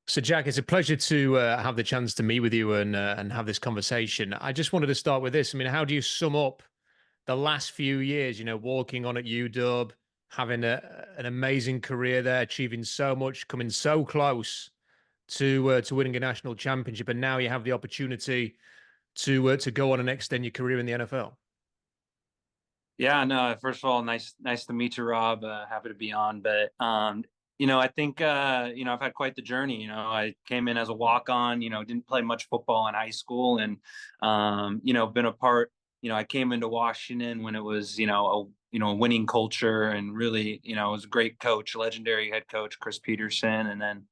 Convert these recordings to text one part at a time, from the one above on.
So, Jack, it's a pleasure to have the chance to meet with you and have this conversation. I just wanted to start with this. I mean, how do you sum up the last few years? Walking on at UW, having an amazing career there, achieving so much, coming so close to winning a national championship, and now you have the opportunity to go on and extend your career in the NFL. Yeah, no, first of all, nice to meet you, Rob. Happy to be on. But I think I've had quite the journey. I came in as a walk-on, didn't play much football in high school and been a part, I came into Washington when it was, a winning culture and really, it was a great coach, legendary head coach, Chris Peterson, and then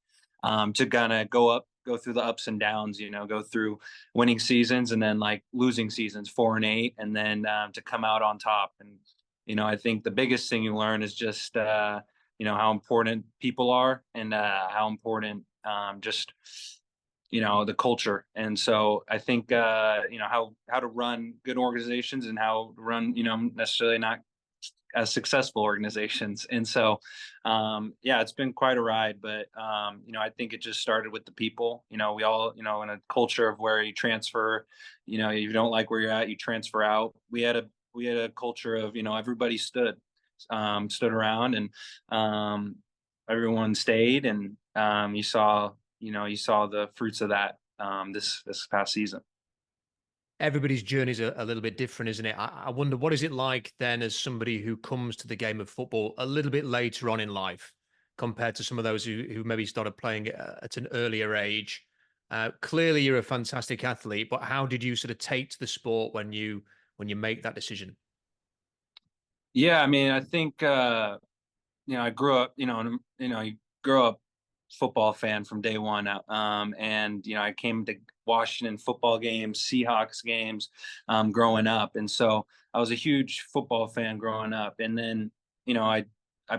to kind of go through the ups and downs, go through winning seasons and then like losing seasons 4-8, and then to come out on top. And I think the biggest thing you learn is just how important people are and how important just the culture. And so I think how to run good organizations and how to run necessarily not as successful organizations. And so, yeah, it's been quite a ride, but, I think it just started with the people. We all, in a culture of where you transfer, you don't like where you're at, you transfer out. We had a culture of, everybody stood around and, everyone stayed, and, you saw the fruits of that, this past season. Everybody's journey is a little bit different, isn't it? I wonder, what is it like then as somebody who comes to the game of football a little bit later on in life compared to some of those who maybe started playing at an earlier age? Clearly, you're a fantastic athlete, but how did you sort of take to the sport when you make that decision? Yeah, I mean, I think I grew up, you grow up football fan from day one. And I came to Washington football games, Seahawks games, growing up, and so I was a huge football fan growing up. And then I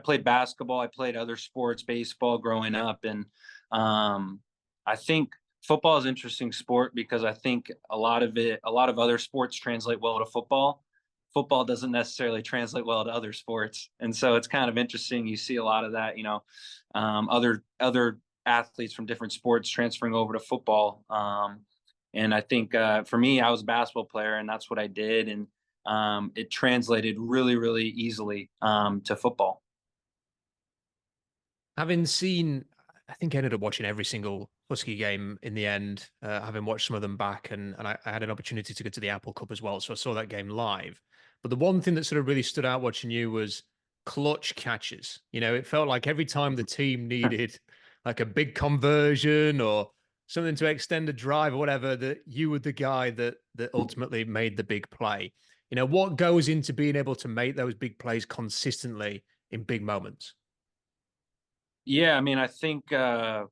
played basketball, I played other sports, baseball growing up, and I think football is an interesting sport because I think a lot of other sports translate well to football. Football doesn't necessarily translate well to other sports, and so it's kind of interesting. You see a lot of that, other athletes from different sports transferring over to football. And I think for me, I was a basketball player, and that's what I did, and it translated really, really easily to football. Having seen, I think I ended up watching every single Husky game in the end, having watched some of them back, and I had an opportunity to go to the Apple Cup as well, so I saw that game live. But the one thing that sort of really stood out watching you was clutch catches. It felt like every time the team needed like a big conversion or something to extend a drive or whatever, that you were the guy that ultimately made the big play. What goes into being able to make those big plays consistently in big moments? Yeah, I mean, I think you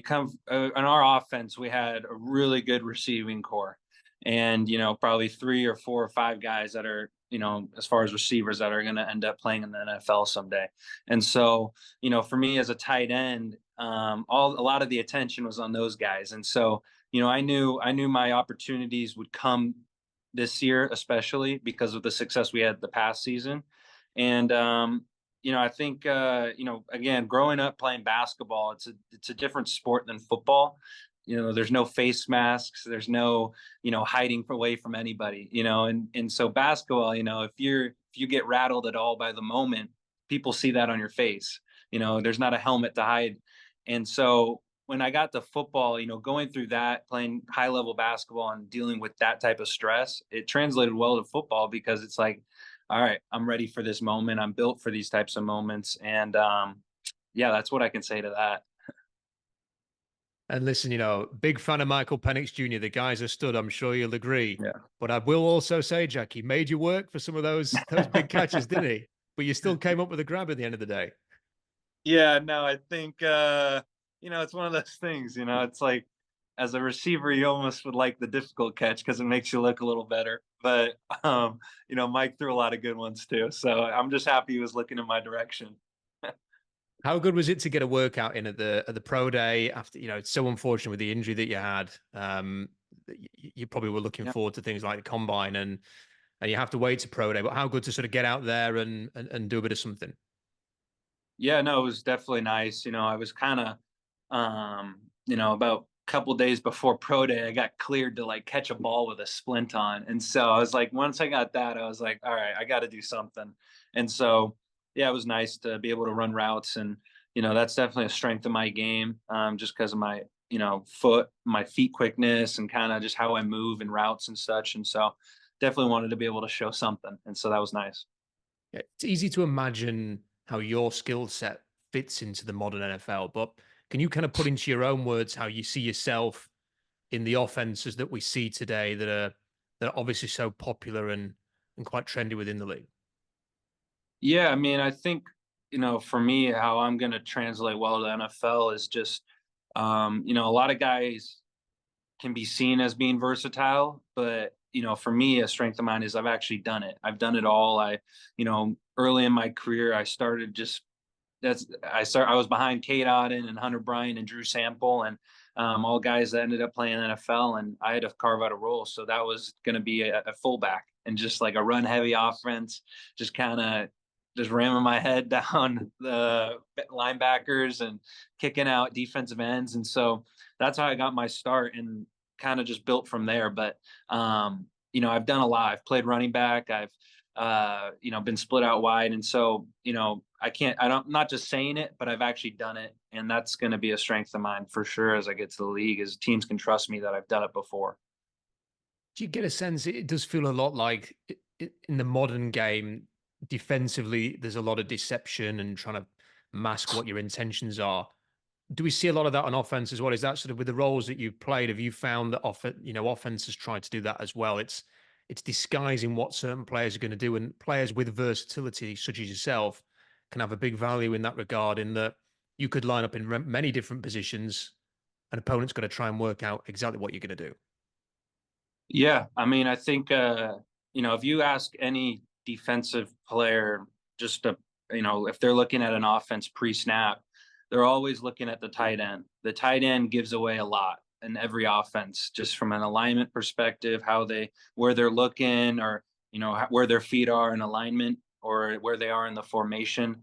come in our offense. We had a really good receiving core, and probably three or four or five guys that are as far as receivers that are going to end up playing in the NFL someday. And so for me as a tight end, a lot of the attention was on those guys, and so I knew my opportunities would come this year, especially because of the success we had the past season. And I think again, growing up playing basketball, it's a different sport than football. There's no face masks, there's no hiding away from anybody. And so basketball, if you get rattled at all by the moment, people see that on your face. There's not a helmet to hide. And so when I got to football, going through that, playing high level basketball and dealing with that type of stress, it translated well to football because it's like, all right, I'm ready for this moment. I'm built for these types of moments. And yeah, that's what I can say to that. And listen, big fan of Michael Penix Jr. The guy's a stud. I'm sure you'll agree. Yeah. But I will also say, Jack, he made you work for some of those big catches, didn't he? But you still came up with a grab at the end of the day. Yeah, no, I think it's one of those things, it's like as a receiver, you almost would like the difficult catch because it makes you look a little better. But Mike threw a lot of good ones too. So I'm just happy he was looking in my direction. How good was it to get a workout in at the pro day after, it's so unfortunate with the injury that you had. You probably were looking Yeah. forward to things like the combine and you have to wait to pro day, but how good to sort of get out there and do a bit of something. Yeah, no, it was definitely nice. I was kind of, about a couple days before pro day, I got cleared to like catch a ball with a splint on. And so I was like, once I got that, I was like, all right, I got to do something. And so, yeah, it was nice to be able to run routes. And, that's definitely a strength of my game, just because of my, my feet quickness and kind of just how I move in routes and such. And so definitely wanted to be able to show something. And so that was nice. Yeah, it's easy to imagine how your skill set fits into the modern NFL, but can you kind of put into your own words how you see yourself in the offenses that we see today that are obviously so popular and quite trendy within the league? Yeah, I mean, I think, for me, how I'm going to translate well to the NFL is just, a lot of guys can be seen as being versatile, but, for me, a strength of mine is I've actually done it. I've done it all. Early in my career, I started just I was behind Kate Auden and Hunter Bryant and Drew Sample and all guys that ended up playing NFL, and I had to carve out a role. So that was going to be a fullback and just like a run heavy offense, just kind of just ramming my head down the linebackers and kicking out defensive ends. And so that's how I got my start and kind of just built from there. But I've done a lot. I've played running back. I've been split out wide. And so, I'm not just saying it, but I've actually done it. And that's going to be a strength of mine for sure as I get to the league, is teams can trust me that I've done it before. Do you get a sense it does feel a lot like in the modern game, defensively, there's a lot of deception and trying to mask what your intentions are. Do we see a lot of that on offense as well? Is that sort of with the roles that you've played? Have you found that offense has tried to do that as well? It's disguising what certain players are going to do, and players with versatility, such as yourself, can have a big value in that regard. In that you could line up in many different positions, and opponent's going to try and work out exactly what you're going to do. Yeah. I mean, I think, if you ask any defensive player, just to, if they're looking at an offense pre snap, they're always looking at the tight end. The tight end gives away a lot in every offense, just from an alignment perspective, where they're looking, or, where their feet are in alignment, or where they are in the formation.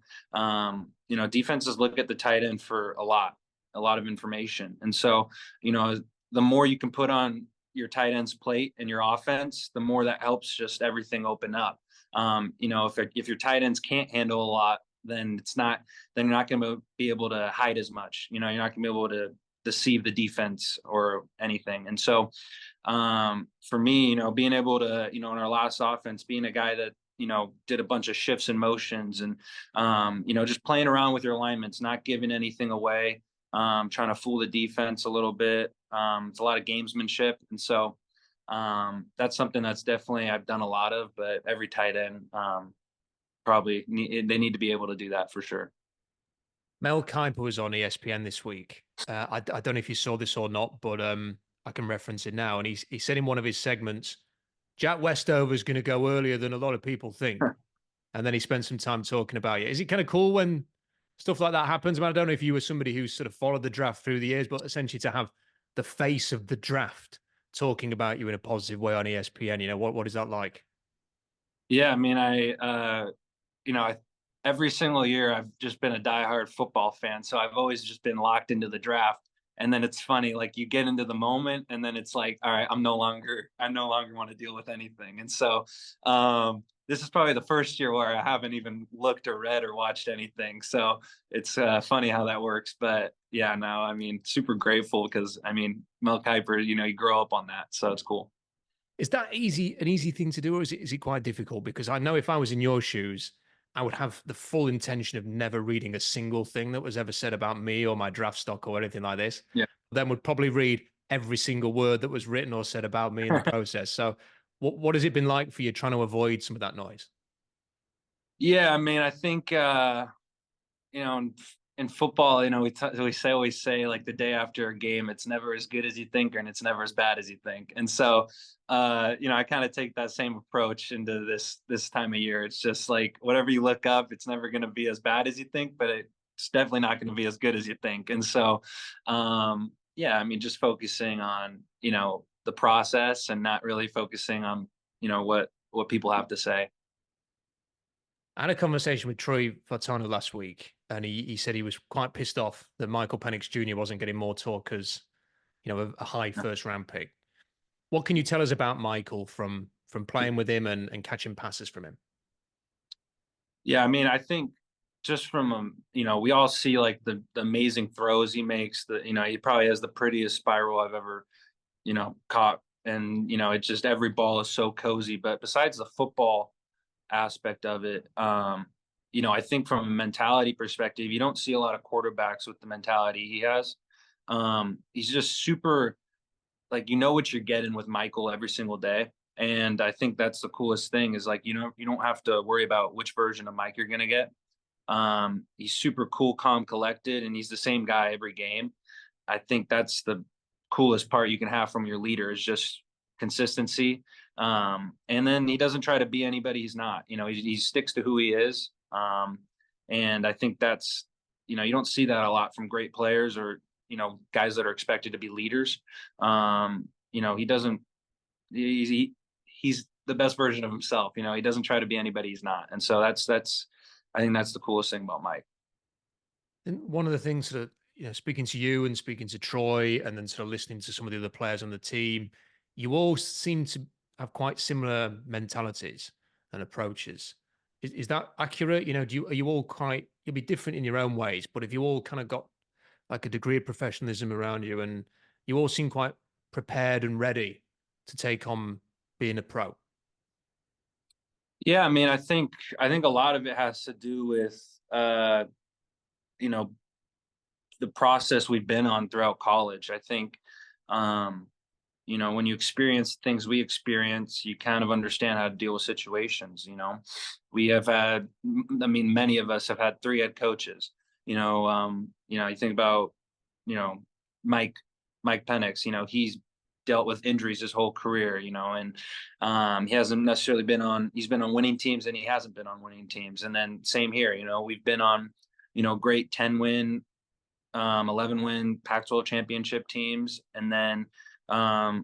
Defenses look at the tight end for a lot of information. And so, the more you can put on your tight end's plate and your offense, the more that helps just everything open up. If your tight ends can't handle a lot, then you're not going to be able to hide as much. You're not going to be able to deceive the defense or anything. And so, for me, being able to, in our last offense, being a guy that, did a bunch of shifts and motions and, just playing around with your alignments, not giving anything away, trying to fool the defense a little bit. It's a lot of gamesmanship. And so, that's something that's definitely I've done a lot of, but every tight end, they need to be able to do that for sure. Mel Kiper was on ESPN this week. I don't know if you saw this or not, but I can reference it now. And he said in one of his segments, Jack Westover is going to go earlier than a lot of people think. And then he spent some time talking about it. Is it kind of cool when stuff like that happens? I don't know if you were somebody who's sort of followed the draft through the years, but essentially to have the face of the draft talking about you in a positive way on ESPN, what is that like? Yeah, I mean, you know, I, every single year I've just been a diehard football fan, so I've always just been locked into the draft. And then it's funny, like you get into the moment, and then it's like, all right, I no longer want to deal with anything. And so, this is probably the first year where I haven't even looked or read or watched anything. So it's funny how that works. But yeah, no, I mean, super grateful because I mean, Mel Kiper, you grow up on that, so it's cool. Is that an easy thing to do, or is it quite difficult? Because I know if I was in your shoes, I would have the full intention of never reading a single thing that was ever said about me or my draft stock or anything like this. Yeah. Then would probably read every single word that was written or said about me in the process. So, what has it been like for you trying to avoid some of that noise? Yeah, I mean, I think in football, always say like the day after a game, it's never as good as you think, and it's never as bad as you think. And so, I kind of take that same approach into this time of year. It's just like whatever you look up, it's never going to be as bad as you think, but it's definitely not going to be as good as you think. And so, yeah, I mean, just focusing on the process and not really focusing on what people have to say. I had a conversation with Troy Fatano last week. and he said he was quite pissed off that Michael Penix Jr. wasn't getting more talk as, a high first round pick. What can you tell us about Michael from playing with him and catching passes from him? Yeah, I mean, I think just from we all see like the amazing throws he makes. He probably has the prettiest spiral I've ever, caught. And it's just every ball is so cozy. But besides the football aspect of it, I think from a mentality perspective, you don't see a lot of quarterbacks with the mentality he has. He's just super, like, what you're getting with Michael every single day. And I think that's the coolest thing is, like, you don't have to worry about which version of Mike you're going to get. He's super cool, calm, collected, and he's the same guy every game. I think that's the coolest part you can have from your leader is just consistency. And then he doesn't try to be anybody he's not. He sticks to who he is. And I think that's, you don't see that a lot from great players or, guys that are expected to be leaders. He doesn't, he's the best version of himself. He doesn't try to be anybody he's not. And so I think that's the coolest thing about Mike. And one of the things that, speaking to you and speaking to Troy and then sort of listening to some of the other players on the team, you all seem to have quite similar mentalities and approaches. Is that accurate? Are you all you'll be different in your own ways, but if you all kind of got like a degree of professionalism around you and you all seem quite prepared and ready to take on being a pro? Yeah, I mean, I think a lot of it has to do with you know, the process we've been on throughout college. I think when you experience things we experience, you kind of understand how to deal with situations. We have had, I mean, many of us have had three head coaches. You think about, you know, Mike Mike Penix. He's dealt with injuries his whole career. And he hasn't necessarily been on. He's been on winning teams, and he hasn't been on winning teams. And then same here. We've been on, great 10-win 11-win Pac-12 championship teams, and then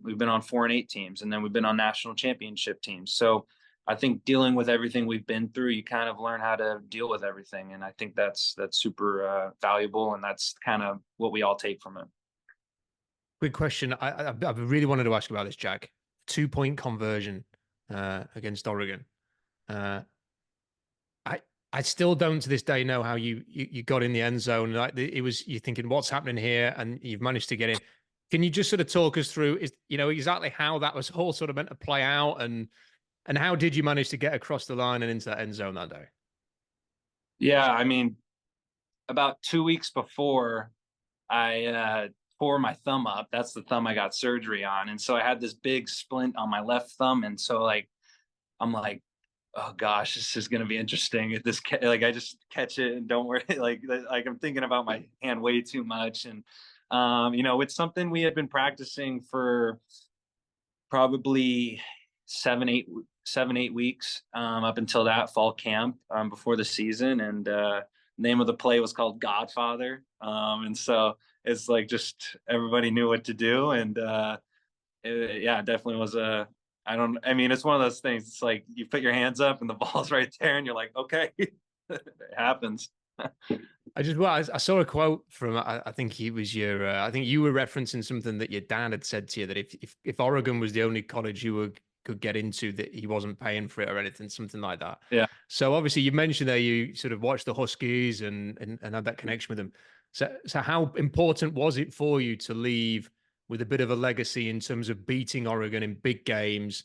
we've been on 4-8 teams, and then we've been on national championship teams. So I think dealing with everything we've been through, you kind of learn how to deal with everything, and I think that's super valuable, and that's kind of what we all take from it. Quick question. I really wanted to ask about this, Jack. 2-point conversion against Oregon. Uh, I still don't to this day know how you got in the end zone. Like you're thinking, what's happening here, and you've managed to get in. Can you just sort of talk us through, exactly how that was all sort of meant to play out, and how did you manage to get across the line and into that end zone that day? Yeah, I mean, about 2 weeks before, I tore my thumb up. That's the thumb I got surgery on, and so I had this big splint on my left thumb, and so like I'm like, oh gosh, this is going to be interesting. If this like I just catch it and don't worry, like I'm thinking about my hand way too much, and it's something we had been practicing for probably 7-8 weeks up until that fall camp before the season, and name of the play was called Godfather, and so it's like just everybody knew what to do, and yeah, definitely was a. I mean, it's one of those things. It's like you put your hands up and the ball's right there, and you're like, okay, it happens. I saw a quote from, I think he was I think you were referencing something that your dad had said to you, that if Oregon was the only college could get into, that he wasn't paying for it or anything, something like that. Yeah. So obviously you mentioned there you sort of watched the Huskies and had that connection with them. So how important was it for you to leave with a bit of a legacy in terms of beating Oregon in big games,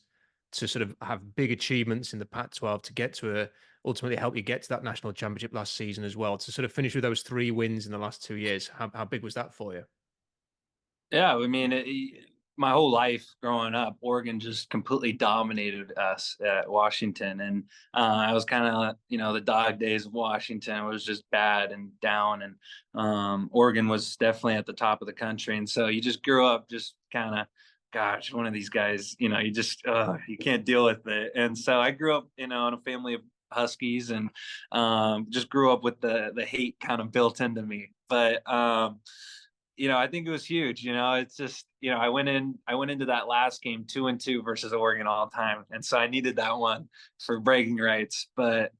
to sort of have big achievements in the Pac-12, to get to ultimately help you get to that national championship last season as well, to sort of finish with those 3 wins in the last 2 years? How big was that for you? Yeah, I mean, my whole life growing up, Oregon just completely dominated us at Washington, and I was kind of, the dog days of Washington was just bad and down, and Oregon was definitely at the top of the country, and so you just grew up just kind of, gosh, one of these guys, you just you can't deal with it, and so I grew up, in a family of Huskies, and just grew up with the hate kind of built into me, but. I think it was huge. It's just, I went into that last game 2-2 versus Oregon all time. And so I needed that one for bragging rights. But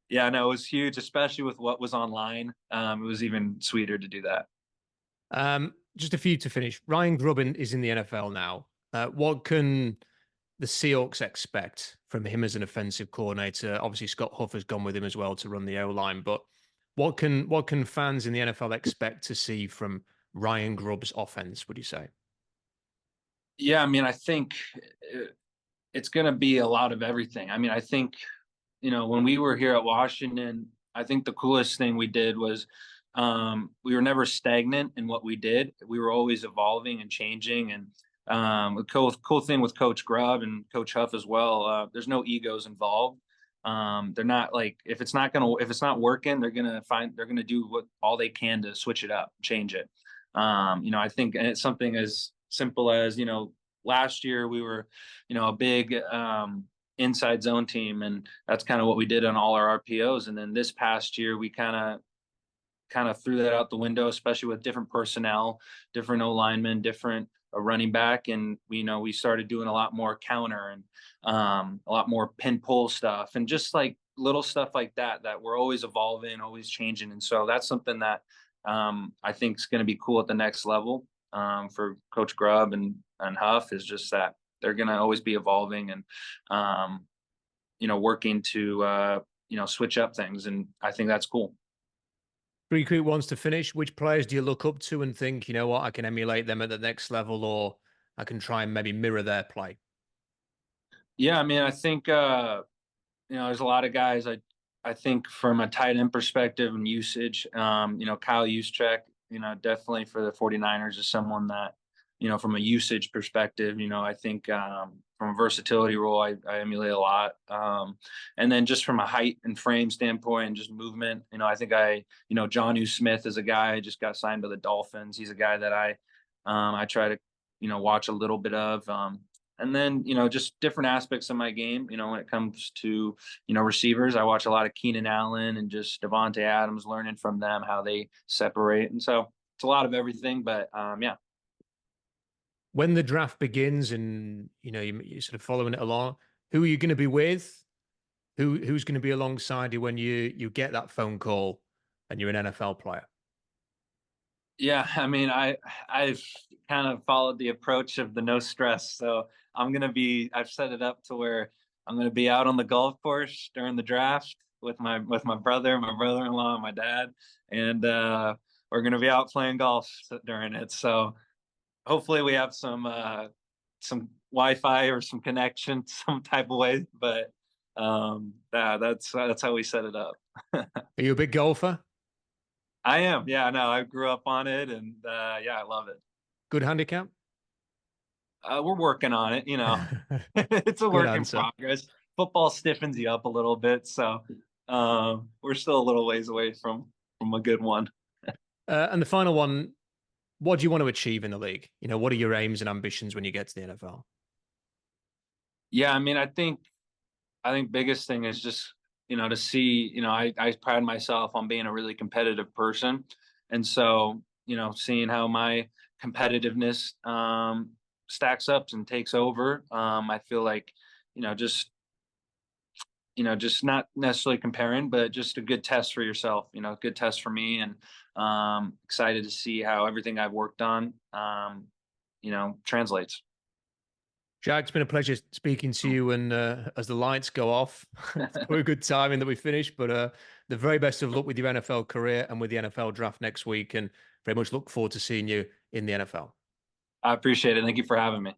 Yeah, no, it was huge, especially with what was online. It was even sweeter to do that. Just a few to finish. Ryan Grubb is in the NFL now. What can the Seahawks expect from him as an offensive coordinator? Obviously, Scott Huff has gone with him as well to run the O line, but what can fans in the NFL expect to see from Ryan Grubb's offense? Would you say? Yeah, I mean, I think it's going to be a lot of everything. I mean, I think, when we were here at Washington, I think the coolest thing we did was we were never stagnant in what we did. We were always evolving and changing. And the cool thing with Coach Grubb and Coach Huff as well, there's no egos involved. They're not like if it's not working, they're gonna do all they can to switch it up, change it. I think, and it's something as simple as, last year we were, a big inside zone team, and that's kind of what we did on all our RPOs. And then this past year, we kind of threw that out the window, especially with different personnel, different O linemen, different running back, and we started doing a lot more counter and a lot more pin pull stuff, and just like little stuff like that we're always evolving, always changing. And so that's something that I think is going to be cool at the next level for Coach Grubb and Huff, is just that they're going to always be evolving and working to switch up things, and I think that's cool. Three quick ones to finish. Which players do you look up to and think, you know what, I can emulate them at the next level, or I can try and maybe mirror their play? Yeah, I mean, I think there's a lot of guys. I think from a tight end perspective and usage, Kyle Juszczyk, definitely for the 49ers is someone that, from a usage perspective, I think from a versatility role, I emulate a lot. And then just from a height and frame standpoint and just movement, I think Jonnu Smith is a guy I just got signed to the Dolphins. He's a guy that I try to, watch a little bit of. And then, just different aspects of my game, when it comes to, receivers, I watch a lot of Keenan Allen and just Devontae Adams, learning from them how they separate. And so it's a lot of everything, but yeah. When the draft begins and, you're sort of following it along, who are you going to be with? Who's going to be alongside you when you get that phone call and you're an NFL player? Yeah, I mean, I've kind of followed the approach of the no stress. So I've set it up to where I'm gonna be out on the golf course during the draft with my brother, my brother-in-law, and my dad, and we're gonna be out playing golf during it. So hopefully we have some Wi-Fi or some connection some type of way. But that's how we set it up. Are you a big golfer? I am. Yeah, no, I grew up on it, and yeah, I love it. Good handicap? We're working on it. It's a Good work in answer. progress. Football stiffens you up a little bit, so we're still a little ways away from a good one. And the final one, what do you want to achieve in the league? What are your aims and ambitions when you get to the NFL? Yeah, I mean, I think biggest thing is just to see. I pride myself on being a really competitive person, and so seeing how my competitiveness stacks up and takes over. I feel like just just not necessarily comparing, but just a good test for yourself, a good test for me. And excited to see how everything I've worked on, translates. Jack, it's been a pleasure speaking to you. And as the lights go off, it's probably a good timing that we finish. But the very best of luck with your NFL career and with the NFL draft next week. And very much look forward to seeing you in the NFL. I appreciate it. Thank you for having me.